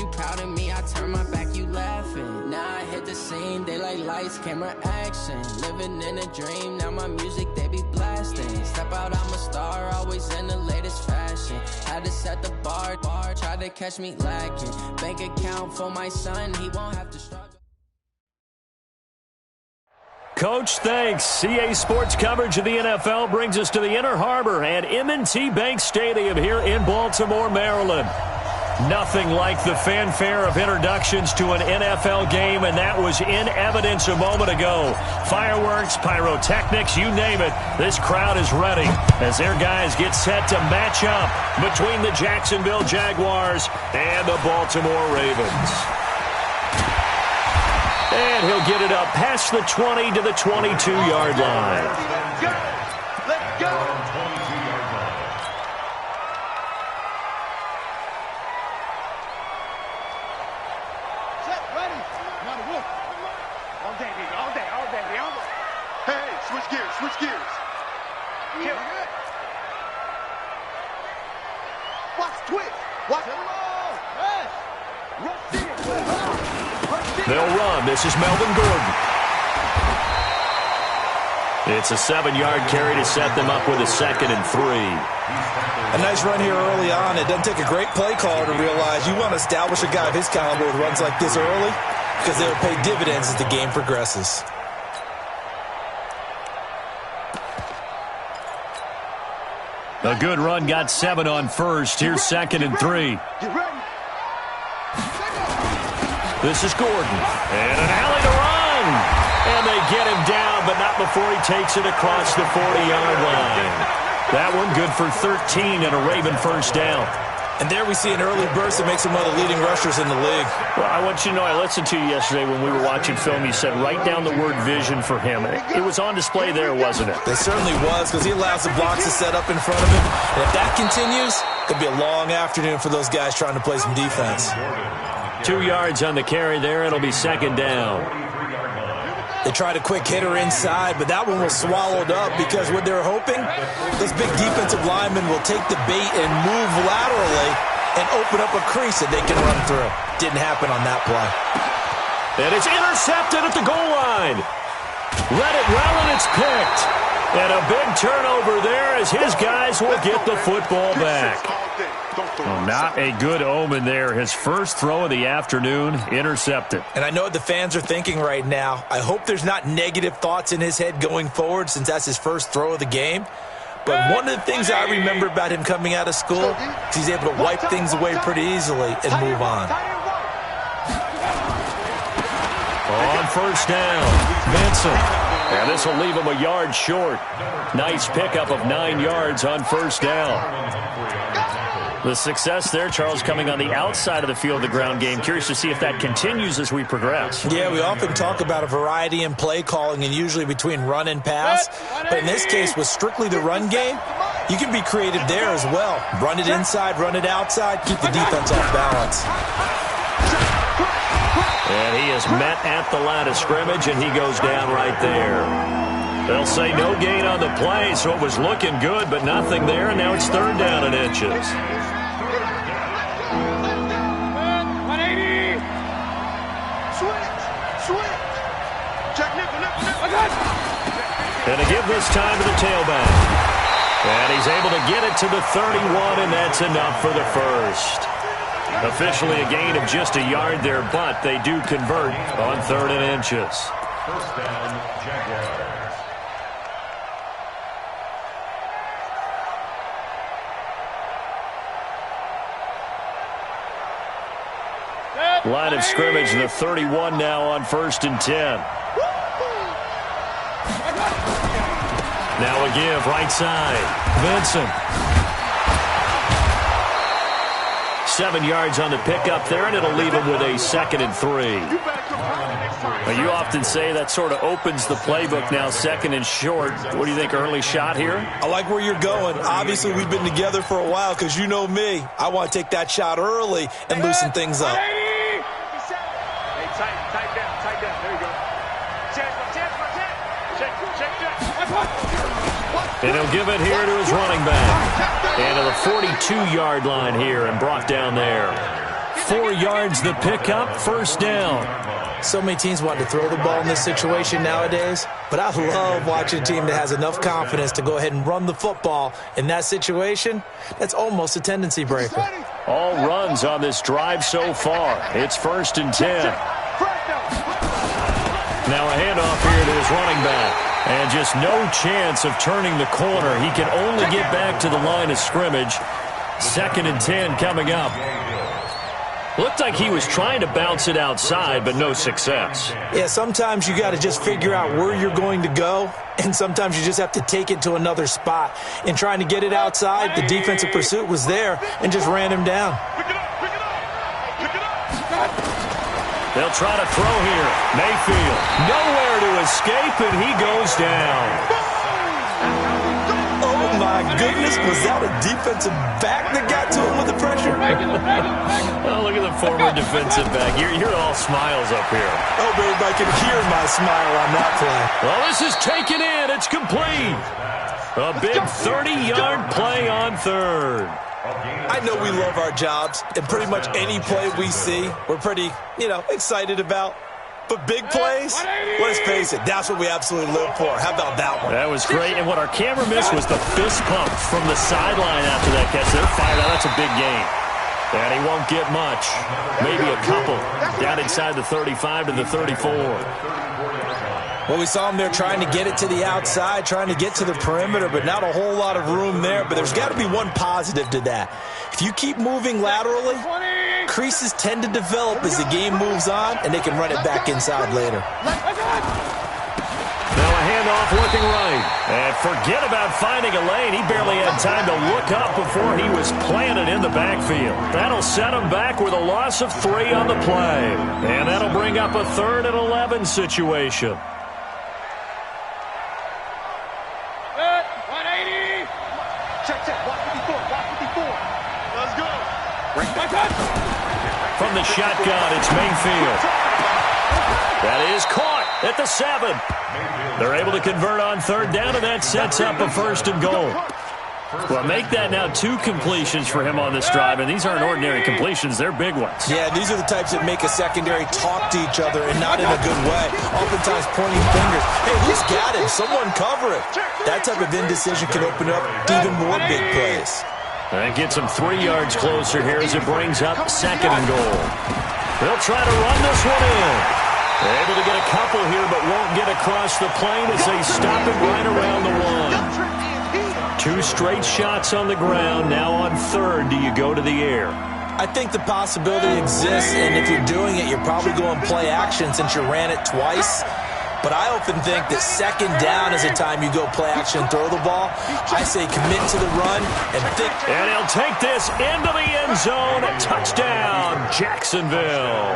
you proud of me, I turn my back, you laughing. Now I hit the scene, they like lights, camera, action. Living in a dream, now my music, they be blasting. Step out, I'm a star, always in the latest fashion. Had to set the bar, try to catch me lacking. Bank account for my son, he won't have to struggle. Coach, thanks. CA Sports coverage of the NFL brings us to the Inner Harbor at M&T Bank Stadium here in Baltimore, Maryland. Nothing like the fanfare of introductions to an NFL game, and that was in evidence a moment ago. Fireworks, pyrotechnics, you name it. This crowd is ready as their guys get set to match up between the Jacksonville Jaguars and the Baltimore Ravens. And he'll get it up past the 20 to the 22-yard line. Let's go. Set, ready. Now look. All day, baby. All day. Hey, switch gears. Kill. Watch twitch. Watch it. Rush in. They'll run. This is Melvin Gordon. It's a 7-yard carry to set them up with a 2nd and 3. A nice run here early on. It doesn't take a great play caller to realize you want to establish a guy of his caliber with runs like this early because they'll pay dividends as the game progresses. A good run got 7 on first. Here's 2nd and 3. Get ready. This is Gordon. And an alley to run. And they get him down, but not before he takes it across the 40-yard line. That one good for 13 and a Raven first down. And there we see an early burst that makes him one of the leading rushers in the league. Well, I want you to know, I listened to you yesterday when we were watching film. You said write down the word vision for him. It was on display there, wasn't it? It certainly was, because he allows the blocks to set up in front of him. And if that continues, it'll be a long afternoon for those guys trying to play some defense. 2 yards on the carry there. It'll be 2nd down. They tried a quick hitter inside, but that one was swallowed up because what they're hoping, this big defensive lineman will take the bait and move laterally and open up a crease that they can run through. Didn't happen on that play. And it's intercepted at the goal line. Let it well, and it's picked. And a big turnover there as his guys will get the football back. Well, not a good omen there. His first throw of the afternoon, intercepted. And I know what the fans are thinking right now. I hope there's not negative thoughts in his head going forward since that's his first throw of the game. But one of the things I remember about him coming out of school is he's able to wipe things away pretty easily and move on. On first down, Vincent. And this will leave him a yard short. Nice pickup of 9 yards on first down. The success there, Charles, coming on the outside of the field, the ground game. Curious to see if that continues as we progress. Yeah, we often talk about a variety in play calling and usually between run and pass. But in this case, with strictly the run game, you can be creative there as well. Run it inside, run it outside, keep the defense off balance. And he is met at the line of scrimmage, and he goes down right there. They'll say no gain on the play, so it was looking good, but nothing there, and now it's 3rd down and inches. And to give this time to the tailback. And he's able to get it to the 31, and that's enough for the first. Officially a gain of just a yard there, but they do convert on 3rd and inches. First down, Jaguars. Line of scrimmage, the 31 now on 1st and 10. Now a give, right side. Vincent. 7 yards on the pickup there, and it'll leave him with a 2nd and 3. Well, you often say that sort of opens the playbook now, 2nd and short. What do you think, early shot here? I like where you're going. Obviously, we've been together for a while because you know me. I want to take that shot early and loosen things up. Tight down. There you go. Check. And he'll give it here to his running back. And to the 42-yard line here and brought down there. 4 yards the pickup, first down. So many teams want to throw the ball in this situation nowadays, but I love watching a team that has enough confidence to go ahead and run the football in that situation. That's almost a tendency breaker. All runs on this drive so far. It's 1st and 10. Now a handoff here to his running back. And just no chance of turning the corner. He can only get back to the line of scrimmage. 2nd and 10 coming up. Looked like he was trying to bounce it outside, but no success. Yeah, sometimes you got to just figure out where you're going to go, and sometimes you just have to take it to another spot. In trying to get it outside, the defensive pursuit was there and just ran him down. They'll try to throw here. Mayfield, nowhere to escape, and he goes down. Oh, my goodness. Was that a defensive back that got to him with the pressure? Oh, look at the former defensive back. You're all smiles up here. I hope everybody can hear my smile on that play. Well, this is taken in. It's complete. A big 30-yard play on 3rd. I know we love our jobs, and pretty much any play we see, we're pretty, excited about. But big plays, let's face it, that's what we absolutely live for. How about that one? That was great, and what our camera missed was the fist pump from the sideline after that catch. They're fired out. That's a big gain. And he won't get much. Maybe a couple. Down inside the 35 to the 34. Well, we saw him there trying to get it to the outside, trying to get to the perimeter, but not a whole lot of room there. But there's got to be one positive to that. If you keep moving laterally, creases tend to develop as the game moves on, and they can run it back inside later. Now a handoff looking right. And forget about finding a lane. He barely had time to look up before he was planted in the backfield. That'll set him back with a loss of 3 on the play. And that'll bring up a 3rd and 11 situation. 180. Check. Watch 54. Let's go. From the shotgun, it's Mayfield. That is caught at the 7. They're able to convert on 3rd down, and that sets up a 1st and goal. Well, make that now 2 completions for him on this drive, and these aren't ordinary completions. They're big ones. Yeah, these are the types that make a secondary talk to each other, and not in a good way. Oftentimes pointing fingers. Hey, who's got him? Someone cover it. That type of indecision can open up even more big plays. And gets him 3 yards closer here as it brings up 2nd and goal. They'll try to run this one in. They're able to get a couple here, but won't get across the plane as they stop it right around the 1. 2 straight shots on the ground. Now on 3rd, do you go to the air? I think the possibility exists, and if you're doing it, you're probably going play action since you ran it twice. But I often think that 2nd down is a time you go play action and throw the ball. I say commit to the run and think. And he'll take this into the end zone. Touchdown, Jacksonville.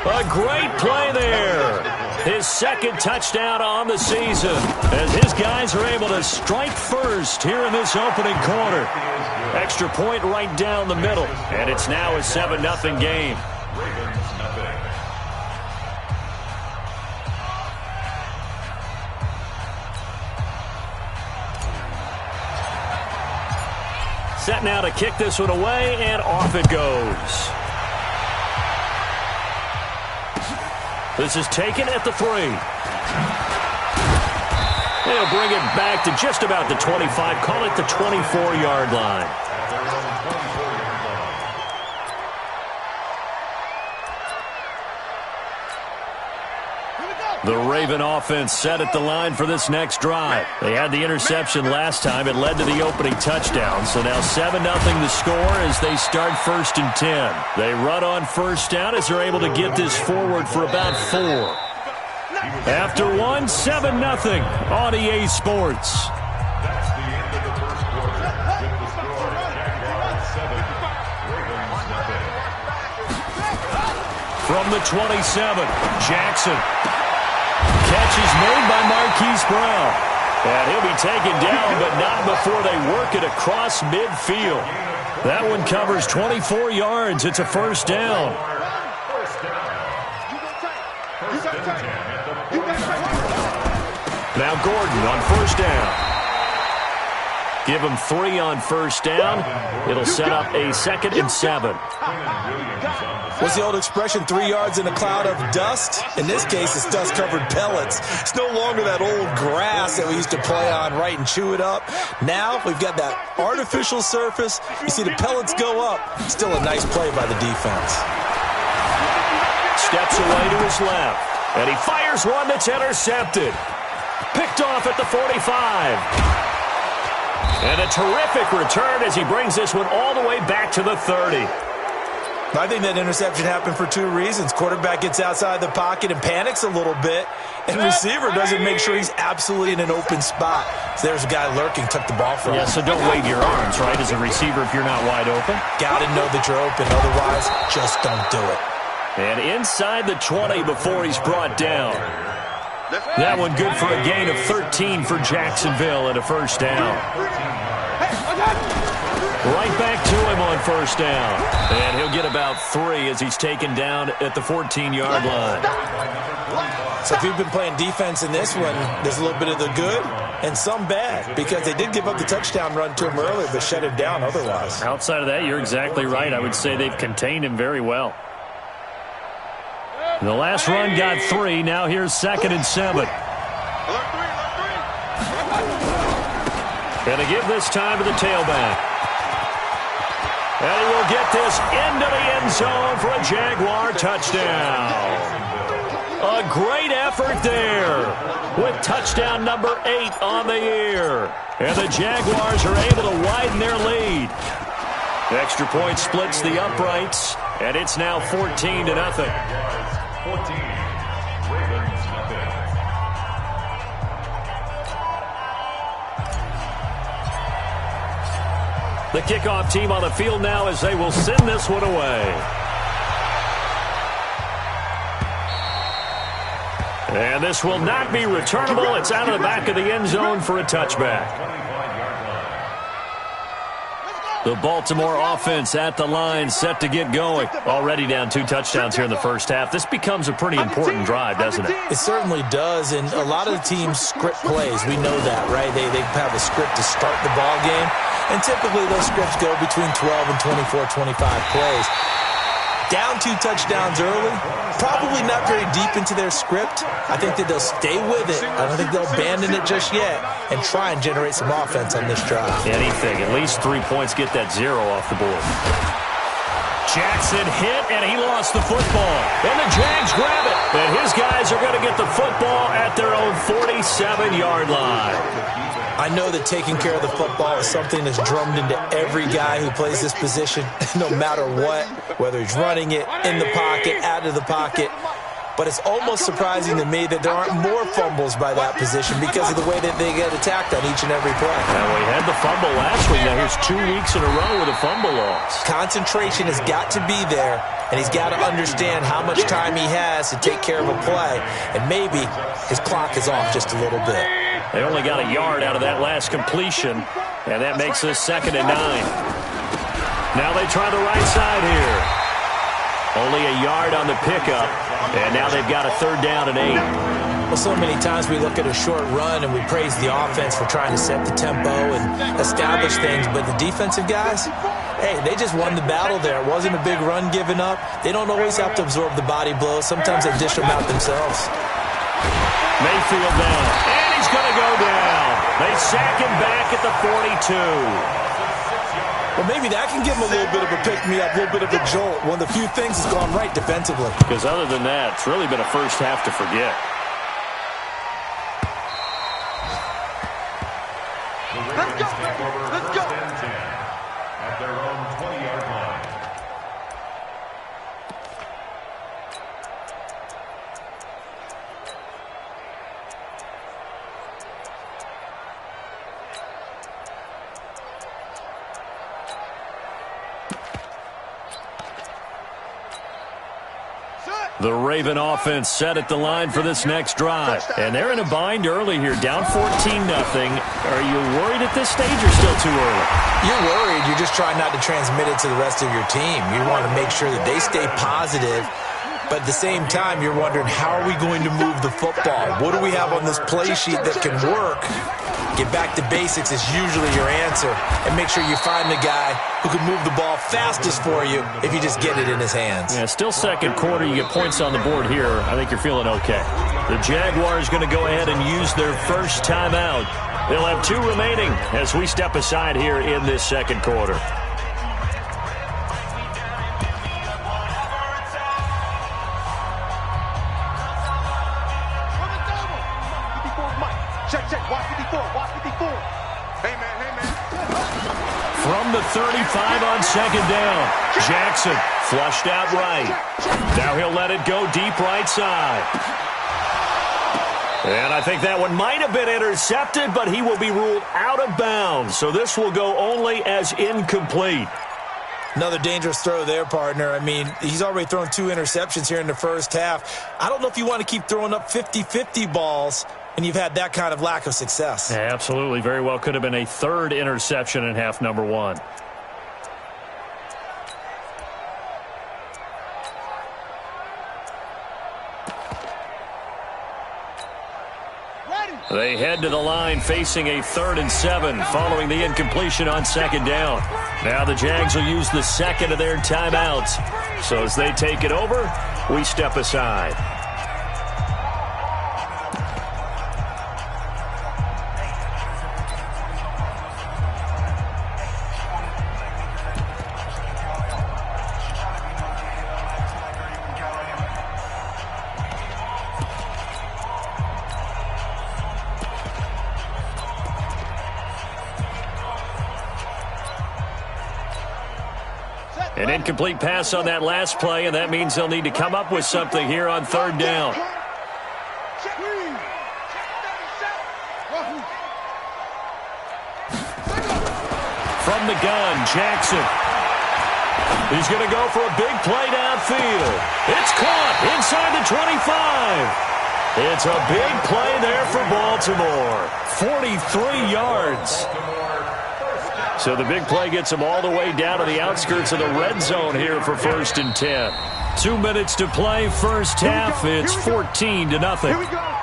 A great play there. His 2nd touchdown on the season as his guys are able to strike first here in this opening quarter. Extra point right down the middle, and it's now a 7-0 game. Set now to kick this one away, and off it goes. This is taken at the 3. They'll bring it back to just about the 25. Call it the 24-yard line. The Raven offense set at the line for this next drive. They had the interception last time. It led to the opening touchdown. So now 7-0 the score as they start 1st and 10. They run on 1st down as they're able to get this forward for about 4. After 1, 7-0 on EA Sports. That's the end of the first quarter. With the score, Jaguars 7, Ravens nothing. From the 27, Jackson. Catch is made by Marquise Brown. And he'll be taken down, but not before they work it across midfield. That one covers 24 yards. It's a 1st down. Now Gordon on 1st down. Give him 3 on first down. It'll set up a 2nd and 7. What's the old expression, 3 yards in a cloud of dust? In this case, it's dust-covered pellets. It's no longer that old grass that we used to play on, right, and chew it up. Now we've got that artificial surface. You see the pellets go up. Still a nice play by the defense. Steps away to his left, and he fires one that's intercepted. Picked off at the 45. And a terrific return as he brings this one all the way back to the 30. I think that interception happened for 2 reasons. Quarterback gets outside the pocket and panics a little bit, and receiver doesn't make sure he's absolutely in an open spot. So there's a guy lurking, took the ball from him. Yeah, so don't wave your arms, right, as a receiver if you're not wide open. Got to know that you're open. Otherwise, just don't do it. And inside the 20 before he's brought down. That one good for a gain of 13 for Jacksonville and a first down. Right back to him on first down. And he'll get about 3 as he's taken down at the 14-yard line. So if you've been playing defense in this one, there's a little bit of the good and some bad, because they did give up the touchdown run to him earlier, but shut him down otherwise. Outside of that, you're exactly right. I would say they've contained him very well. The last run got 3. Now here's 2nd and 7. And a give this time to the tailback. And he will get this into the end zone for a Jaguar touchdown. A great effort there with touchdown number 8 on the year. And the Jaguars are able to widen their lead. The extra point splits the uprights, and it's now 14-0. 14. Ravens, nothing. The kickoff team on the field now as they will send this one away. And this will not be returnable. It's out of the back of the end zone for a touchback. The Baltimore offense at the line, set to get going. Already down 2 touchdowns here in the first half. This becomes a pretty important drive, doesn't it? It certainly does, and a lot of the teams script plays. We know that, right? They have a script to start the ball game, and typically those scripts go between 12 and 24, 25 plays. Down 2 touchdowns early, probably not very deep into their script. I think that they'll stay with it. I don't think they'll abandon it just yet and try and generate some offense on this drive. Anything, at least 3 points, get that 0 off the board. Jackson hit, and he lost the football. And the Jags grab it. And his guys are going to get the football at their own 47-yard line. I know that taking care of the football is something that's drummed into every guy who plays this position, no matter what, whether he's running it, in the pocket, out of the pocket. But it's almost surprising to me that there aren't more fumbles by that position because of the way that they get attacked on each and every play. Well, we had the fumble last week. Now here's 2 weeks in a row with a fumble loss. Concentration has got to be there, and he's got to understand how much time he has to take care of a play, and maybe his clock is off just a little bit. They only got a yard out of that last completion, and that makes this 2nd and 9. Now they try the right side here. Only a yard on the pickup, and now they've got a 3rd down and 8. Well, so many times we look at a short run and we praise the offense for trying to set the tempo and establish things, but the defensive guys, hey, they just won the battle there. It wasn't a big run given up. They don't always have to absorb the body blows. Sometimes they dish them out themselves. Mayfield down, and he's going to go down. They sack him back at the 42. Well, maybe that can give him a little bit of a pick-me-up, a little bit of a jolt. One of the few things that's gone right defensively. Because other than that, it's really been a first half to forget. The Ravens take over 1st and 10 at their own 20-yard line. The Raven offense set at the line for this next drive. And they're in a bind early here, down 14-0. Are you worried at this stage or still too early? You're worried. You're just trying not to transmit it to the rest of your team. You want to make sure that they stay positive But at the same time, you're wondering, how are we going to move the football? What do we have on this play sheet that can work? Get back to basics is usually your answer. And make sure you find the guy who can move the ball fastest for you if you just get it in his hands. Yeah, still second quarter. You get points on the board here. I think you're feeling okay. The Jaguars going to go ahead and use their first timeout. They'll have 2 remaining as we step aside here in this second quarter. From the 35 on second down, Jackson flushed out right. Now he'll let it go deep right side. And I think that one might have been intercepted, but he will be ruled out of bounds. So this will go only as incomplete. Another dangerous throw there, partner. I mean, he's already thrown 2 interceptions here in the first half. I don't know if you want to keep throwing up 50-50 balls, and you've had that kind of lack of success. Yeah, absolutely. Very well could have been a 3rd interception in half number 1. They head to the line facing a 3rd and 7 following the incompletion on second down. Now the Jags will use the second of their timeouts. So as they take it over, we step aside. An incomplete pass on that last play, and that means they'll need to come up with something here on 3rd down. From the gun, Jackson. He's going to go for a big play downfield. It's caught inside the 25. It's a big play there for Baltimore. 43 yards. So the big play gets them all the way down to the outskirts of the red zone here for 1st and 10. 2 minutes to play, first half. It's 14-0.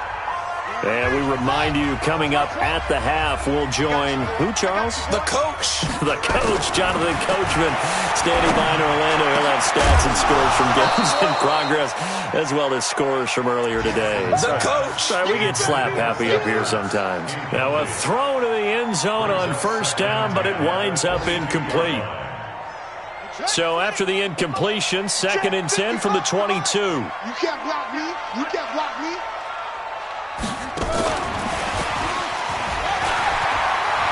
And we remind you, coming up at the half, we'll join who, Charles? The coach. The coach, Jonathan Coachman, standing by in Orlando. He'll have stats and scores from games in progress, as well as scores from earlier today. The coach. Sorry, we get slap happy up here sometimes. Now a throw to the end zone on 1st down, but it winds up incomplete. So after the incompletion, 2nd and 10 from the 22. You can't block me. You can't block me.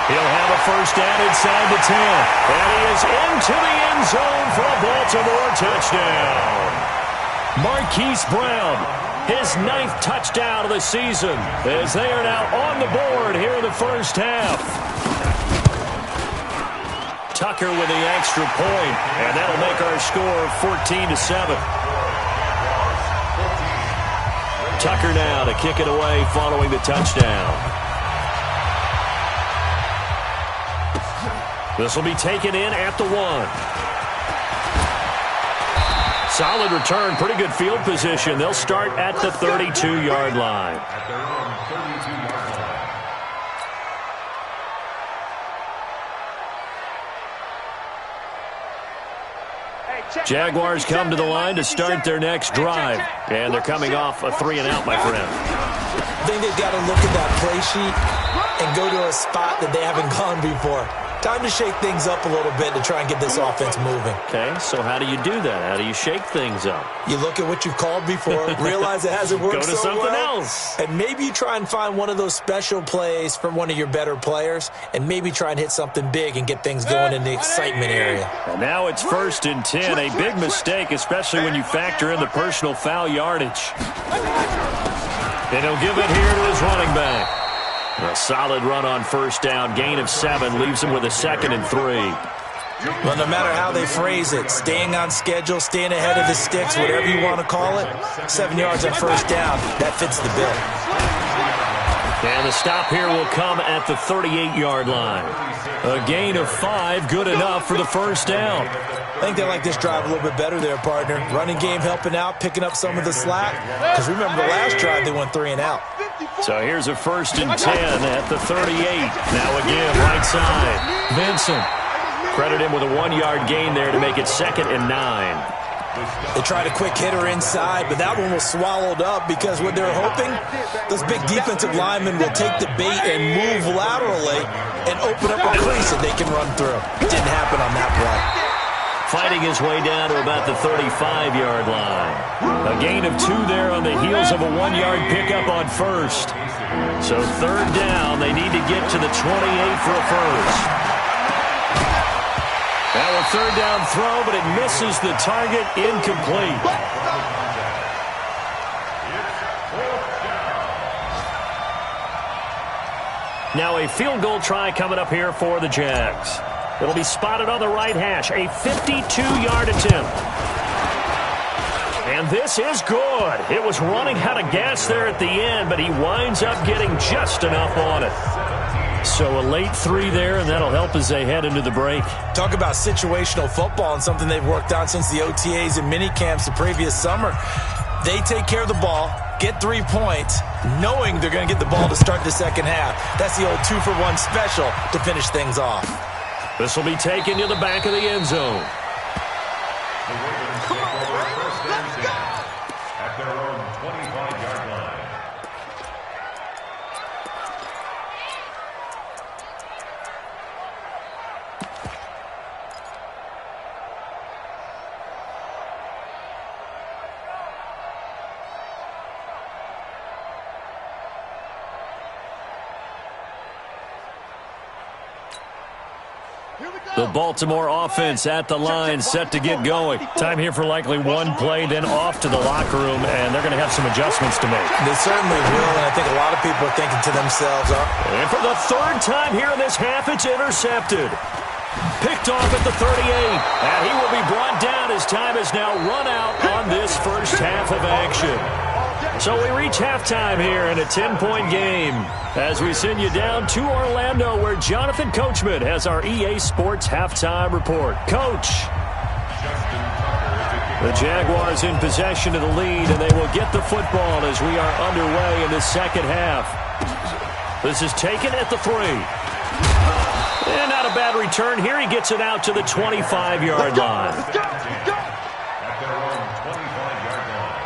He'll have a 1st down inside the 10. And he is into the end zone for a Baltimore touchdown. Marquise Brown, his 9th touchdown of the season, as they are now on the board here in the first half. Tucker with the extra point, and that'll make our score 14-7. Tucker now to kick it away following the touchdown. This will be taken in at the 1. Solid return, pretty good field position. They'll start at the 32-yard line. Jaguars come to the line to start their next drive. And they're coming off a 3-and-out, my friend. I think they've got to look at that play sheet and go to a spot that they haven't gone before. Time to shake things up a little bit to try and get this offense moving. Okay, so how do you do that? How do you shake things up? You look at what you've called before, realize it hasn't worked Go to so something well, else. and maybe you try and find one of those special plays from one of your better players, and maybe try and hit something big and get things going in the excitement area. And now it's 1st and 10, a big mistake, especially when you factor in the personal foul yardage. And he'll give it here to his running back. A solid run on 1st down. Gain of 7 leaves him with a 2nd and 3. Well, no matter how they phrase it, staying on schedule, staying ahead of the sticks, whatever you want to call it, 7 yards on 1st down, that fits the bill. And the stop here will come at the 38-yard line. A gain of 5, good enough for the first down. I think they like this drive a little bit better there, partner. Running game helping out, picking up some of the slack. Because remember the last drive, they went 3 and out. So here's a 1st and 10 at the 38. Now again, right side. Vincent. Credit him with a 1-yard gain there to make it 2nd and 9. They tried a quick hitter inside, but that one was swallowed up because what they're hoping, those big defensive linemen will take the bait and move laterally and open up a crease that they can run through. Didn't happen on that play. Fighting his way down to about the 35-yard line. A gain of 2 there on the heels of a 1-yard pickup on 1st. So 3rd down, they need to get to the 28 for a first. Now a 3rd down throw, but it misses the target, incomplete. Now a field goal try coming up here for the Jags. It'll be spotted on the right hash, a 52-yard attempt. And this is good. It was running out of gas there at the end, but he winds up getting just enough on it. So a late 3 there, and that'll help as they head into the break. Talk about situational football and something they've worked on since the OTAs and mini camps the previous summer. They take care of the ball, get 3 points, knowing they're going to get the ball to start the second half. That's the old 2-for-1 special to finish things off. This will be taken to the back of the end zone. At their own 25-yard line. The Baltimore offense at the line, set to get going. Time here for likely 1 play, then off to the locker room, and they're going to have some adjustments to make. They certainly will, and I think a lot of people are thinking to themselves, and for the 3rd time here in this half, it's intercepted. Picked off at the 38, and he will be brought down as time has now run out on this first half of action. So we reach halftime here in a 10-point game as we send you down to Orlando, where Jonathan Coachman has our EA Sports halftime report. Coach. The Jaguars in possession of the lead, and they will get the football as we are underway in the second half. This is taken at the 3. And not a bad return here. He gets it out to the 25-yard line. At their own 25-yard line.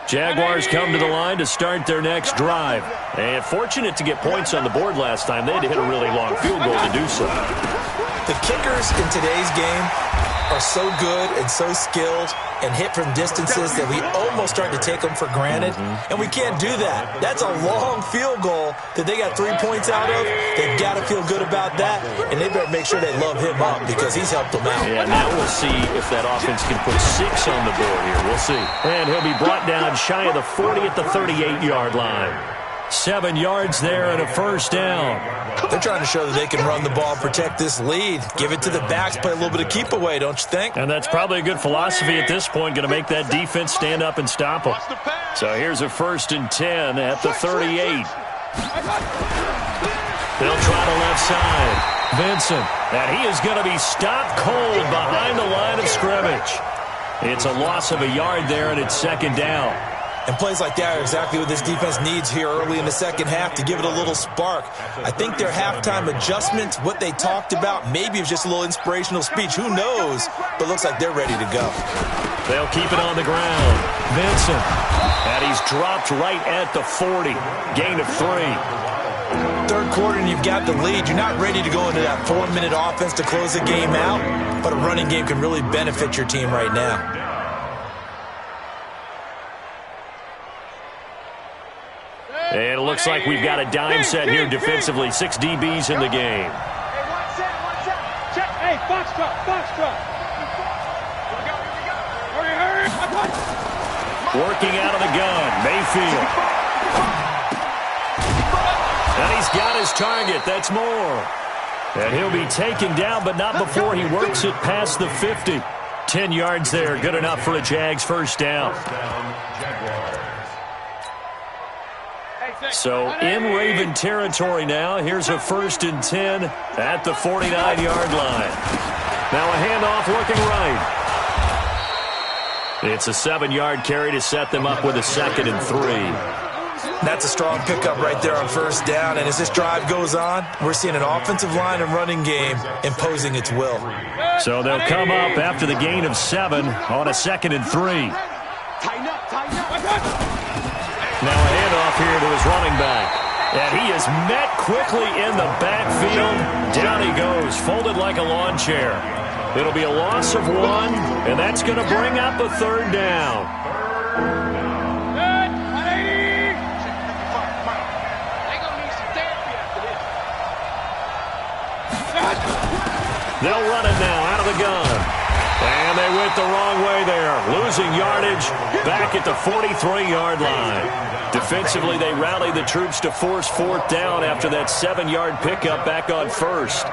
Jaguars come to the line to start their next drive. And fortunate to get points on the board last time. They had to hit a really long field goal to do so. the kickers in today's game are so good and so skilled and hit from distances that we almost start to take them for granted. And we can't do that. That's a long field goal that they got 3 points out of. They've got to feel good about that, and they better make sure they love him up because he's helped them out. Yeah, now we'll see if that offense can put 6 on the board here. We'll see. And he'll be brought down shy of the 40 at the 38-yard line. 7 yards there and a first down. They're trying to show that they can run the ball, protect this lead. Give it to the backs, play a little bit of keep away, don't you think? And that's probably a good philosophy at this point, going to make that defense stand up and stop them. So here's a 1st and 10 at the 38. They'll try to left side. Vincent, and he is going to be stopped cold behind the line of scrimmage. It's a loss of a yard there, and it's 2nd down. And plays like that are exactly what this defense needs here early in the second half to give it a little spark. I think their halftime adjustments, what they talked about, maybe it was just a little inspirational speech. Who knows? But looks like they're ready to go. They'll keep it on the ground. Vincent. And he's dropped right at the 40. Gain of 3. Third quarter and you've got the lead. You're not ready to go into that 4-minute offense to close the game out. But a running game can really benefit your team right now. And it looks like we've got a dime set here defensively. 6 DBs in the game. Hey, one set. Check. Hey, Foxtrot. Here we go. Hurry. Working out of the gun. Mayfield. And he's got his target. That's more. And he'll be taken down, but not before he works it past the 50. 10 yards there. Good enough for a Jags first down. So in Raven territory now. Here's a 1st and 10 at the 49-yard line. Now a handoff looking right. It's a 7-yard carry to set them up with a 2nd and 3. That's a strong pickup right there on first down. And as this drive goes on, we're seeing an offensive line and running game imposing its will. So they'll come up after the gain of 7 on a 2nd and 3. Now a handoff here to his running back. And he is met quickly in the backfield. Down he goes, folded like a lawn chair. It'll be a loss of 1, and that's going to bring up a 3rd down. They'll run it now out of the gun. And they went the wrong way there. Losing yardage back at the 43-yard line. Defensively, they rallied the troops to force 4th down after that 7-yard pickup back on 1st.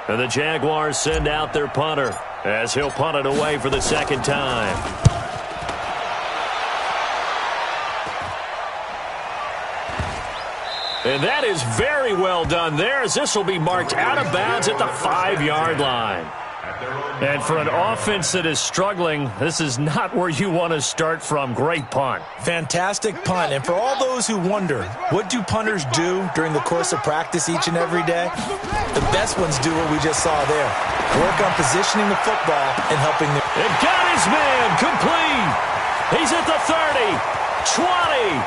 And the Jaguars send out their punter as he'll punt it away for the 2nd time. And that is very well done there, as this will be marked out of bounds at the 5-yard line. And for an offense that is struggling, this is not where you want to start from. Great punt. Fantastic punt. And for all those who wonder, what do punters do during the course of practice each and every day? The best ones do what we just saw there. Work on positioning the football and helping them. It got his man complete. He's at the 30, 20,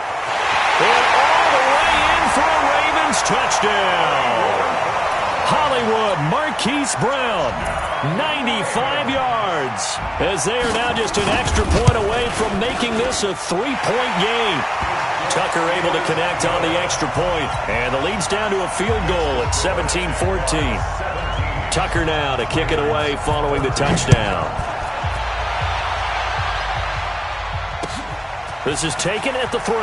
and all the way in for a Ravens touchdown. Hollywood Marquise Brown, 95 yards, as they are now just an extra point away from making this a 3-point game. Tucker able to connect on the extra point, and the lead's down to a field goal at 17-14. Tucker now to kick it away following the touchdown. This is taken at the 3.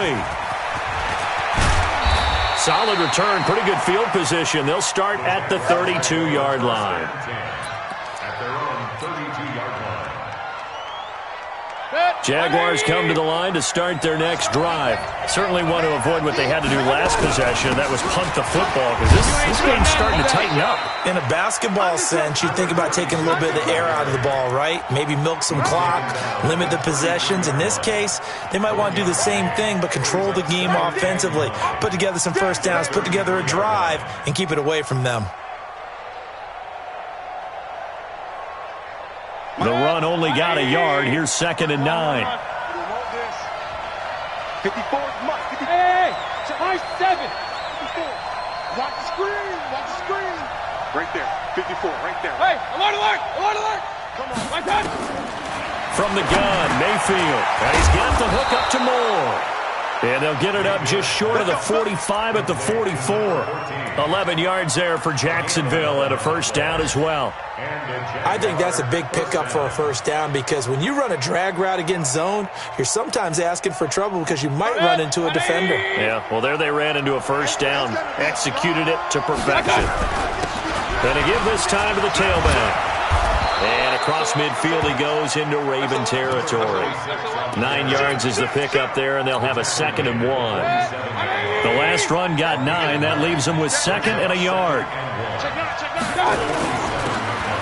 Solid return, pretty good field position. They'll start at the 32-yard line. Jaguars come to the line to start their next drive. Certainly want to avoid what they had to do last possession. That was punt the football, because this game's starting to tighten up. In a basketball sense, you think about taking a little bit of the air out of the ball, right? Maybe milk some clock, limit the possessions. In this case, they might want to do the same thing, but control the game offensively. Put together some first downs, put together a drive, and keep it away from them. The run only got a yard. Here's 2nd and 9. 54. Hey, high 7. 54. Watch the screen. Watch the screen. Right there. 54. Right there. Hey, alert. Come on. Right there. From the gun, Mayfield. And he's got the hook up to Moore. And they'll get it up just short of the 45 at the 44. 11 yards there for Jacksonville and a first down as well. I think that's a big pickup for a first down, because when you run a drag route against zone, you're sometimes asking for trouble because you might run into a defender. Yeah, well, there they ran into a first down. Executed it to perfection. Going to give this time to the tailback. And across midfield he goes into Raven territory. 9 yards is the pickup there, and they'll have a 2nd and 1. The last run got 9. That leaves them with 2nd and a yard.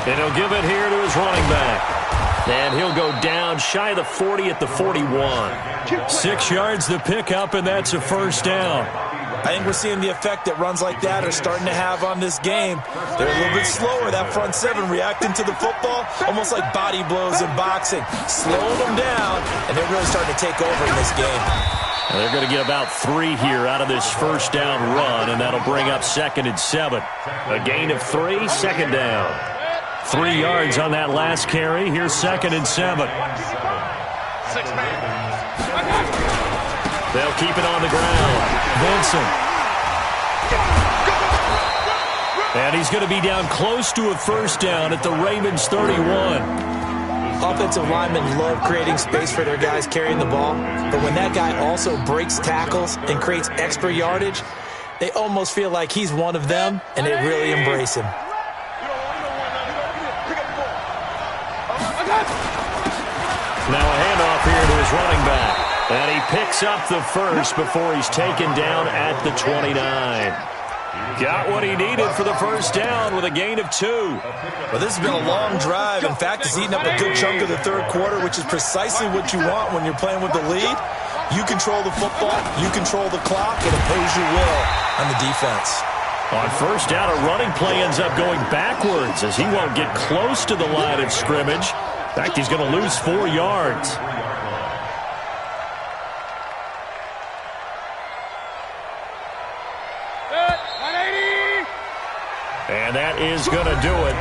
And he'll give it here to his running back. And he'll go down shy of the 40 at the 41. 6 yards the pickup, and that's a first down. I think we're seeing the effect that runs like that are starting to have on this game. They're a little bit slower, that front 7, reacting to the football, almost like body blows in boxing. Slowing them down, and they're really starting to take over in this game. And they're going to get about 3 here out of this first down run, and that'll bring up 2nd and 7. A gain of 3, 2nd down. 3 yards on that last carry. Here's 2nd and 7. 6 man. They'll keep it on the ground. Vincent. And he's going to be down close to a first down at the Ravens 31. Offensive linemen love creating space for their guys carrying the ball, but when that guy also breaks tackles and creates extra yardage, they almost feel like he's one of them, and they really embrace him. Now a handoff here to his running back. And he picks up the first before he's taken down at the 29. Got what he needed for the first down with a gain of 2. Well, this has been a long drive. In fact, it's eaten up a good chunk of the third quarter, which is precisely what you want when you're playing with the lead. You control the football, you control the clock, and impose your will on the defense. On first down, a running play ends up going backwards as he won't get close to the line of scrimmage. In fact, he's going to lose 4 yards. And that is going to do it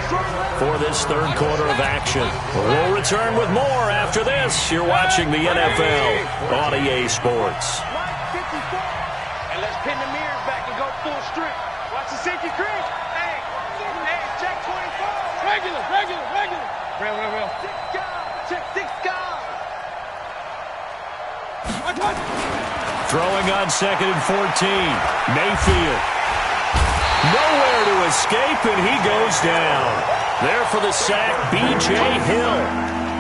for this third quarter of action. We'll return with more after this. You're watching the NFL on EA Sports. And let's pin the mirrors back and go full strength. Watch the safety creep. Hey, check 24. Regular. Real. Six guys. Throwing on 2nd and 14. Mayfield. Nowhere to escape, and he goes down. There for the sack, B.J. Hill.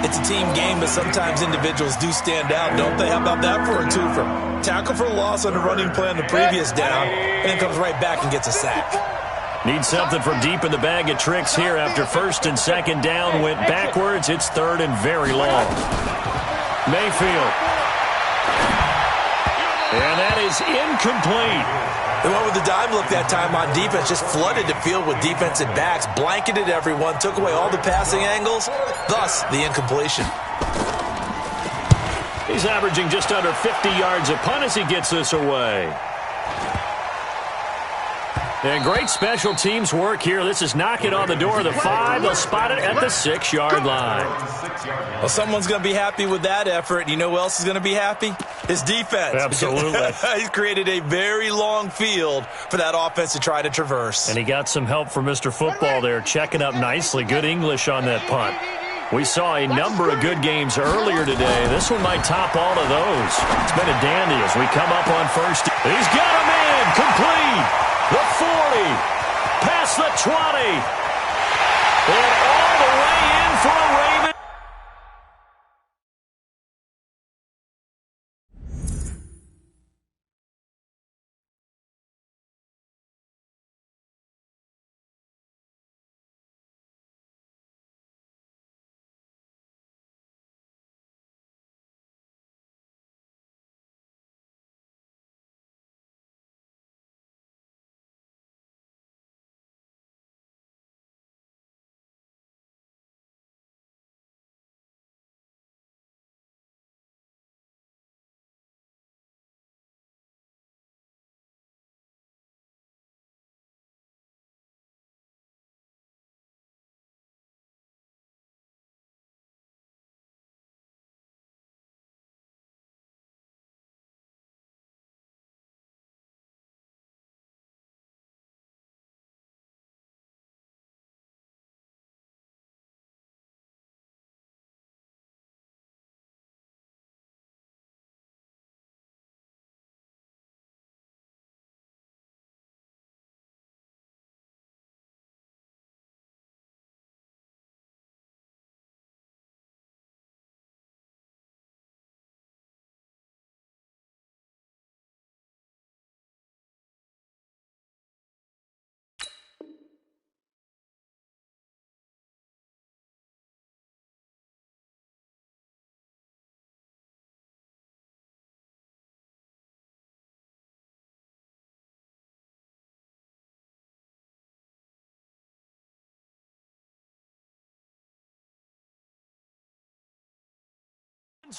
It's a team game, but sometimes individuals do stand out, don't they? How about that for a twofer? Tackle for loss on the running play on the previous down, and then comes right back and gets a sack. Need something from deep in the bag of tricks here after 1st and 2nd down went backwards. It's 3rd and very long. Mayfield. And that is incomplete. They went with the dime look that time on defense, just flooded the field with defensive backs, blanketed everyone, took away all the passing angles, thus the incompletion. He's averaging just under 50 yards a punt as he gets this away. And great special teams work here. This is knocking on the door of the 5. They'll spot it at the 6-yard line. Well, someone's going to be happy with that effort. You know who else is going to be happy? His defense. Absolutely. He's created a very long field for that offense to try to traverse. And he got some help from Mr. Football there, checking up nicely. Good English on that punt. We saw a number of good games earlier today. This one might top all of those. It's been a dandy as we come up on first. He's got him in. Complete. The 40. Past the 20. And all the way in for a Raven.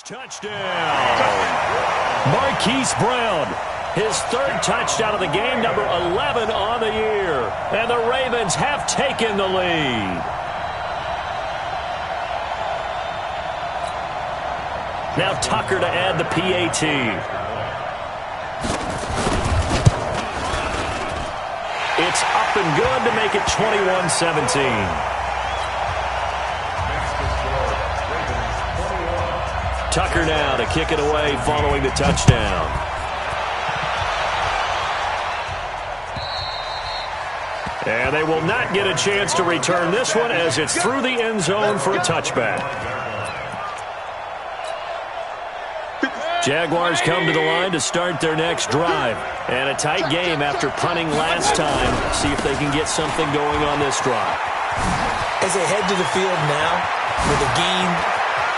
Touchdown. Marquise Brown, his 3rd touchdown of the game, number 11 on the year. And the Ravens have taken the lead. Now Tucker to add the PAT. It's up and good to make it 21-17. Tucker now to kick it away following the touchdown. And they will not get a chance to return this one as it's through the end zone for a touchback. Jaguars come to the line to start their next drive. And a tight game after punting last time. See if they can get something going on this drive. As they head to the field now, with the game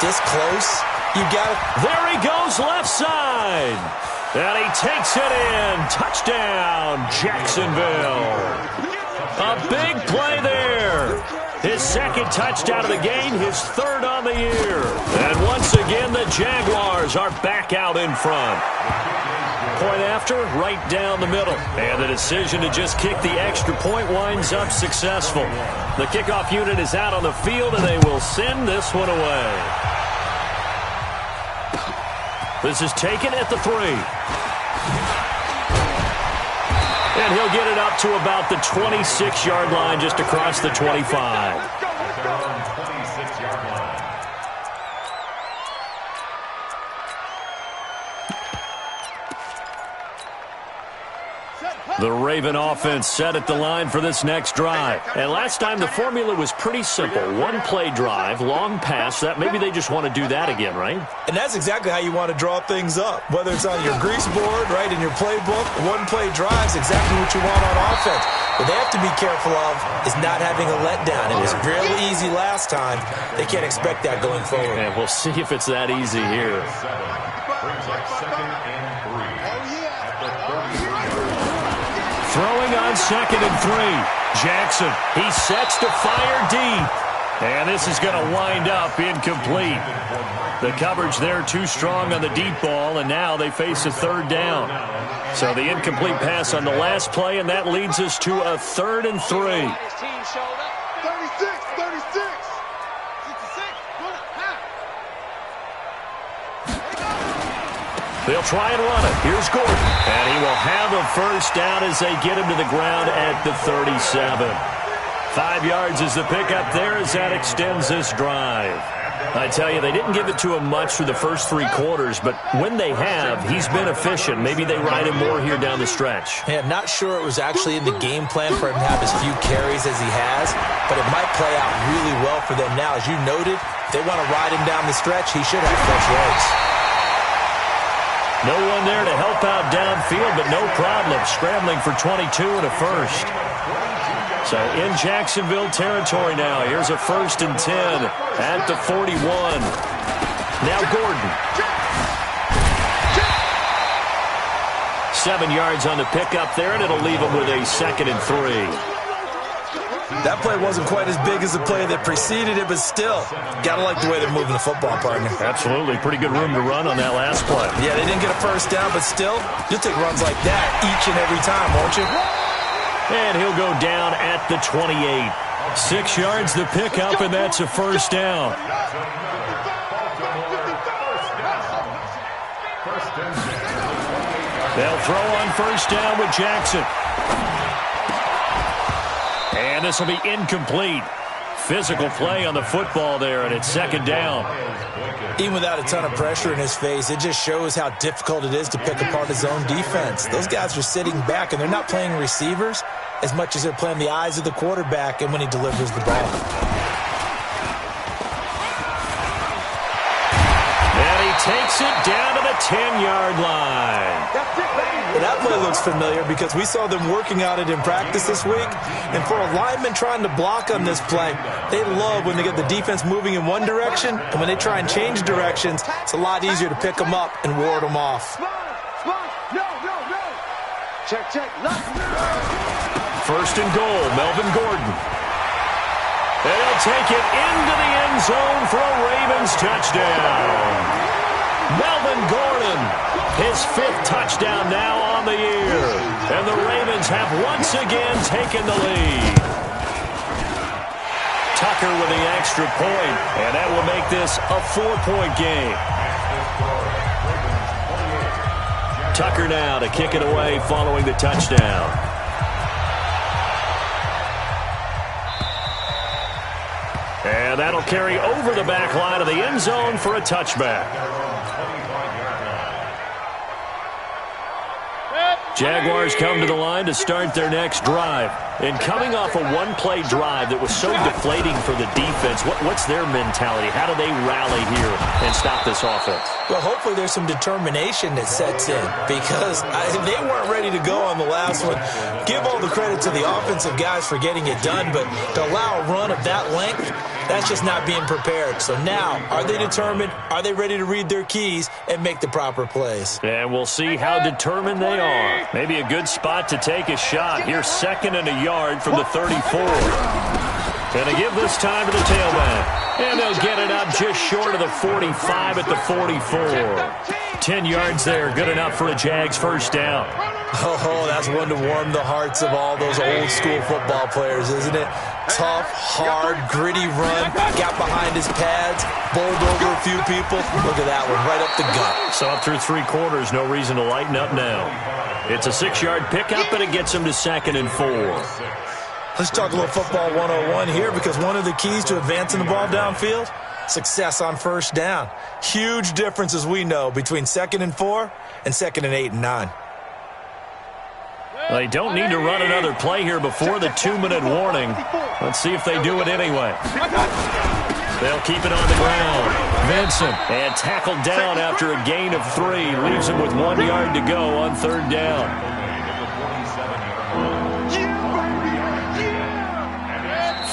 this close, you got it. There he goes left side. And he takes it in. Touchdown, Jacksonville. A big play there. His second touchdown of the game, his third on the year. And once again, the Jaguars are back out in front. Point after, right down the middle. And the decision to just kick the extra point winds up successful. The kickoff unit is out on the field, and they will send this one away. This is taken at the 3. And he'll get it up to about the 26-yard line, just across the 25. The Raven offense set at the line for this next drive. And last time the formula was pretty simple. One play drive, long pass. That maybe they just want to do that again, right? And that's exactly how you want to draw things up. Whether it's on your grease board, right, in your playbook, one play drive is exactly what you want on offense. What they have to be careful of is not having a letdown. It was real easy last time. They can't expect that going forward. And we'll see if it's that easy here. Throwing on 2nd and 3. Jackson, he sets to fire deep. And this is going to wind up incomplete. The coverage there too strong on the deep ball, and now they face a 3rd down. So the incomplete pass on the last play, and that leads us to a 3rd and 3. 36, 66. They'll try and run it. Here's Gordon. And he will have a first down as they get him to the ground at the 37. 5 yards is the pickup there as that extends this drive. I tell you, they didn't give it to him much for the first 3 quarters, but when they have, he's been efficient. Maybe they ride him more here down the stretch. Yeah, not sure it was actually in the game plan for him to have as few carries as he has, but it might play out really well for them now. As you noted, if they want to ride him down the stretch, he should have fresh legs. No one there to help out downfield, but no problem. Scrambling for 22 and a first. So in Jacksonville territory now. Here's a 1st and 10 at the 41. Now Gordon. 7 yards on the pickup there, and it'll leave him with a 2nd and 3. That play wasn't quite as big as the play that preceded it, but still, gotta like the way they're moving the football, partner. Absolutely. Pretty good room to run on that last play. Yeah, they didn't get a first down, but still, you'll take runs like that each and every time, won't you? And he'll go down at the 28. 6 yards the pickup, and that's a first down. They'll throw on first down with Jackson. And this will be incomplete. Physical play on the football there, and it's 2nd down. Even without a ton of pressure in his face, it just shows how difficult it is to pick apart his own defense. Those guys are sitting back, and they're not playing receivers as much as they're playing the eyes of the quarterback and when he delivers the ball. And he takes it down to the 10-yard line. Well, that play looks familiar because we saw them working on it in practice this week. And for a lineman trying to block on this play, they love when they get the defense moving in one direction. And when they try and change directions, it's a lot easier to pick them up and ward them off. Check. 1st and goal, Melvin Gordon. And he'll take it into the end zone for a Ravens touchdown. Melvin Gordon, his 5th touchdown now on the year. And the Ravens have once again taken the lead. Tucker with the extra point, and that will make this a 4-point game. Tucker now to kick it away following the touchdown. And that'll carry over the back line of the end zone for a touchback. Jaguars come to the line to start their next drive. And coming off a one-play drive that was so deflating for the defense, what's their mentality? How do they rally here and stop this offense? Well, hopefully there's some determination that sets in because they weren't ready to go on the last one. Give all the credit to the offensive guys for getting it done, but to allow a run of that length, that's just not being prepared. So now, are they determined? Are they ready to read their keys and make the proper plays? And we'll see how determined they are. Maybe a good spot to take a shot. Here's 2nd and a yard from the 34. Going to give this time to the tailback. And they'll get it up just short of the 45 at the 44. 10 yards there. Good enough for a Jags first down. Oh, that's one to warm the hearts of all those old-school football players, isn't it? Tough, hard, gritty run. Got behind his pads, bowled over a few people. Look at that one, right up the gut. So up through 3 quarters, no reason to lighten up now. It's a 6-yard pickup, and it gets him to 2nd and 4. Let's talk a little football 101 here because one of the keys to advancing the ball downfield, success on first down. Huge difference, as we know, between 2nd and 4 and 2nd and 8 and 9. They don't need to run another play here before the 2-minute warning. Let's see if they do it anyway. They'll keep it on the ground. Vincent, and tackled down after a gain of 3. Leaves him with 1 yard to go on 3rd down.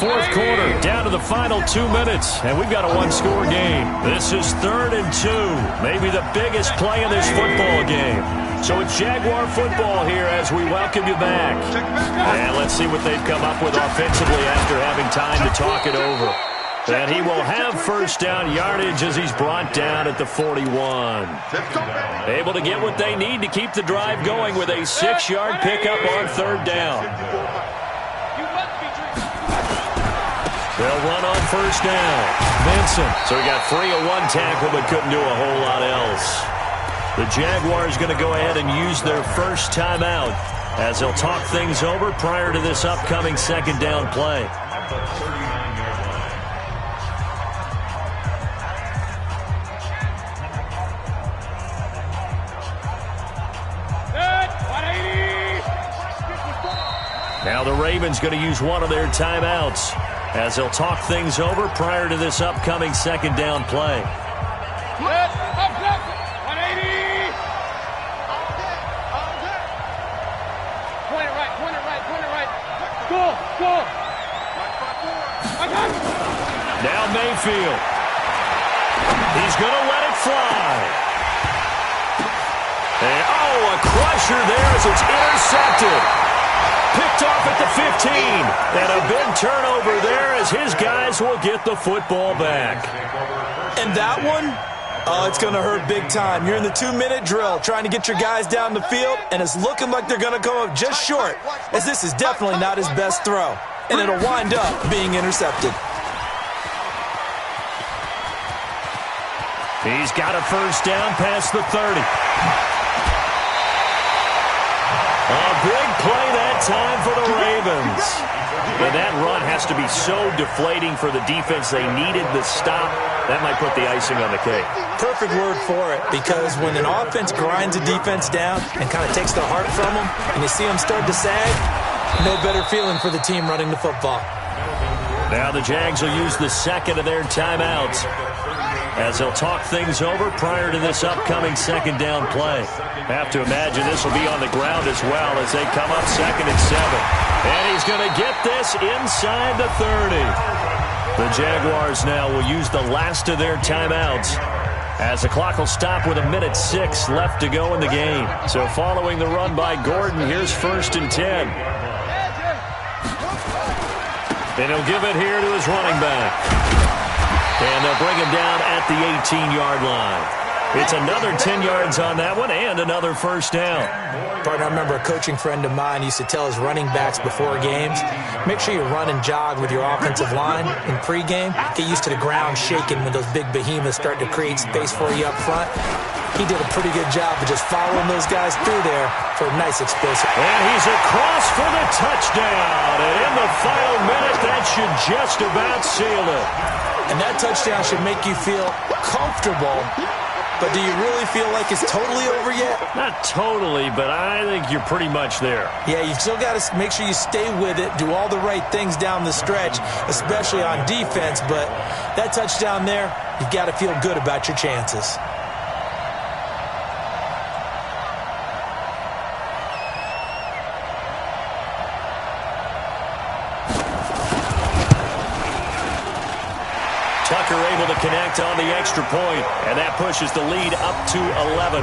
4th quarter, down to the final 2 minutes, and we've got a 1-score game. This is 3rd and 2, maybe the biggest play in this football game. So it's Jaguar football here as we welcome you back. And let's see what they've come up with offensively after having time to talk it over. And he will have first down yardage as he's brought down at the 41. Able to get what they need to keep the drive going with a 6-yard pickup on 3rd down. They'll run on first down. Vincent. So he got free of 1 tackle but couldn't do a whole lot else. The Jaguars going to go ahead and use their first timeout as they'll talk things over prior to this upcoming 2nd down play. Now the Ravens going to use one of their timeouts as they'll talk things over prior to this upcoming 2nd down play. Now Mayfield. He's going to let it fly. And, a crusher there as it's intercepted. Picked off at the 15. And a big turnover there as his guys will get the football back. And that one, it's going to hurt big time. You're in the 2-minute drill trying to get your guys down the field, and it's looking like they're going to come up just short, as this is definitely not his best throw. And it'll wind up being intercepted. He's got a first down past the 30. A big play that time for the Ravens. And that run has to be so deflating for the defense. They needed the stop. That might put the icing on the cake. Perfect word for it, because when an offense grinds a defense down and kind of takes the heart from them, and you see them start to sag, no better feeling for the team running the football. Now the Jags will use the 2nd of their timeouts as they'll talk things over prior to this upcoming 2nd down play. Have to imagine this will be on the ground as well as they come up 2nd and 7. And he's going to get this inside the 30. The Jaguars now will use the last of their timeouts as the clock will stop with 1:06 left to go in the game. So following the run by Gordon, here's 1st and 10. And he'll give it here to his running back. And they'll bring him down at the 18-yard line. It's another 10 yards on that one and another first down. Partner, I remember a coaching friend of mine used to tell his running backs before games, make sure you run and jog with your offensive line in pregame. Get used to the ground shaking when those big behemoths start to create space for you up front. He did a pretty good job of just following those guys through there for a nice explosive. And he's across for the touchdown. And in the final minute, that should just about seal it. And that touchdown should make you feel comfortable but do you really feel like it's totally over yet? Not totally, but I think you're pretty much there. Yeah, you still got to make sure you stay with it, do all the right things down the stretch, especially on defense, but that touchdown there, you got to feel good about your chances. Tucker able to connect on the extra point, and that pushes the lead up to 11.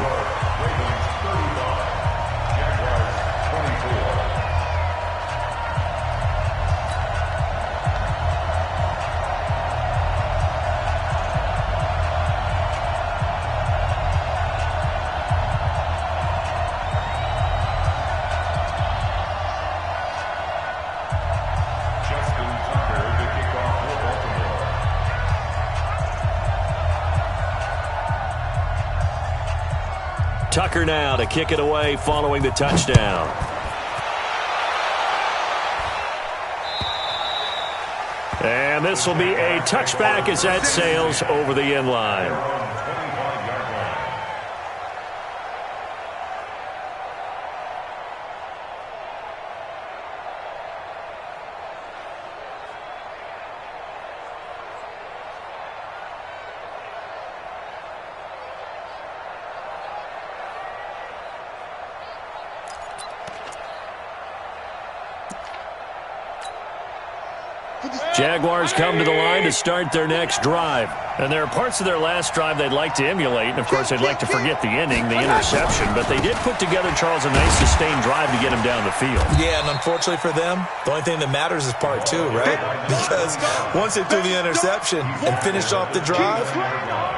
Tucker now to kick it away following the touchdown. And this will be a touchback as that sails over the end line. Jaguars come to the line to start their next drive. And there are parts of their last drive they'd like to emulate. And, of course, they'd like to forget the ending, the interception. But they did put together, Charles, a nice sustained drive to get him down the field. Yeah, and unfortunately for them, the only thing that matters is part two, right? Because once they threw the interception and finished off the drive,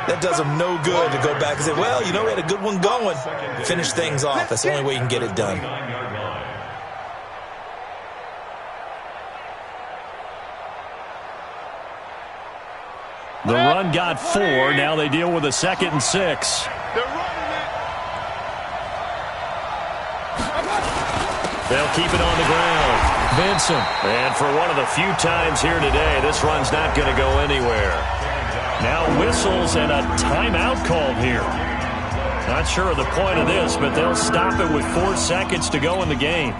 that does them no good to go back and say, well, you know, we had a good one going. Finish things off. That's the only way you can get it done. The run got 4. Now they deal with a 2nd and 6. They'll keep it on the ground. Vincent. And for one of the few times here today, this run's not going to go anywhere. Now whistles and a timeout called here. Not sure of the point of this, but they'll stop it with 4 seconds to go in the game.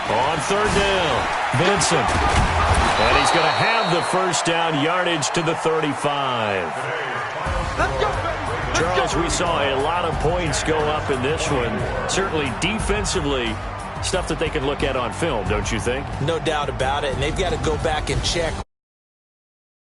On 3rd down, Vincent. And he's going to have the first down, yardage to the 35. Charles, we saw a lot of points go up in this one. Certainly defensively, stuff that they can look at on film, don't you think? No doubt about it, and they've got to go back and check